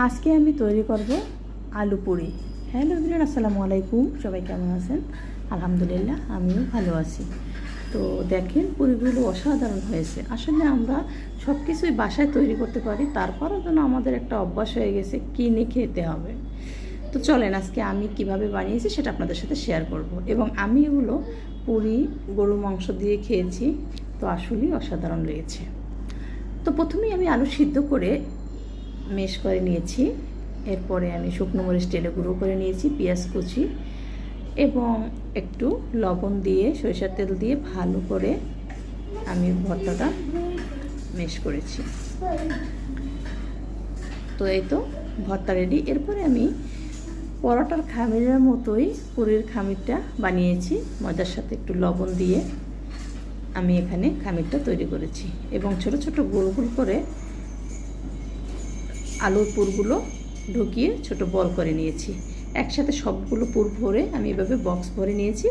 আজকে আমি তৈরি করব আলু পুরি। হ্যালো এভরিওয়ান, আসসালামু আলাইকুম। সবাই কেমন আছেন? আলহামদুলিল্লাহ, আমিও ভালো আছি। তো দেখেন, পুরিগুলো অসাধারণ হয়েছে। আসলে আমরা সব কিছুই বাসায় তৈরি করতে পারি, তারপরও যেন আমাদের একটা অভ্যাস হয়ে গেছে কিনে খেতে হবে। তো চলেন আজকে আমি কিভাবে বানিয়েছি সেটা আপনাদের সাথে শেয়ার করব। এবং আমি এগুলো পুরি গরুর মাংস দিয়ে খেয়েছি, তো আসলেই অসাধারণ লেগেছে। তো প্রথমেই আমি আলু সিদ্ধ করে মেশ করে নিয়েছি। এরপরে আমি শুকনো মরিচ টেলে গুঁড়ো করে নিয়েছি, পেঁয়াজ কুচি এবং একটু লবণ দিয়ে সরিষার তেল দিয়ে ভালো করে আমি ভর্তাটা মেশ করেছি। তো এই তো ভর্তা রেডি। এরপরে আমি পরোটার খামিরের মতোই পুরির খামিরটা বানিয়েছি। ময়দার সাথে একটু লবণ দিয়ে আমি এখানে খামিরটা তৈরি করেছি এবং ছোট ছোট গোল গোল করে আলুর পুরগুলো ঢুকিয়ে ছোট বল করে নিয়েছি। একসাথে সবগুলো পুর ভরে আমি এভাবে বক্স ভরে নিয়েছি।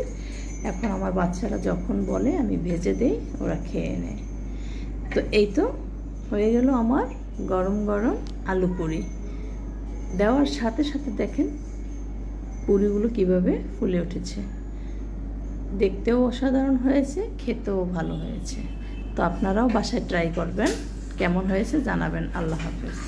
এখন আমার বাচ্চারা যখন বলে আমি ভেজে দেই, ওরা খেয়ে নেয়। তো এই তো হয়ে গেল আমার গরম গরম আলু পুরি। দেওয়ার সাথে সাথে দেখেন পুরিগুলো কিভাবে ফুলে উঠেছে। দেখতেও অসাধারণ হয়েছে, খেতেও ভালো হয়েছে। তো আপনারাও বাসায় ট্রাই করবেন, কেমন হয়েছে জানাবেন। আল্লাহ হাফেজ।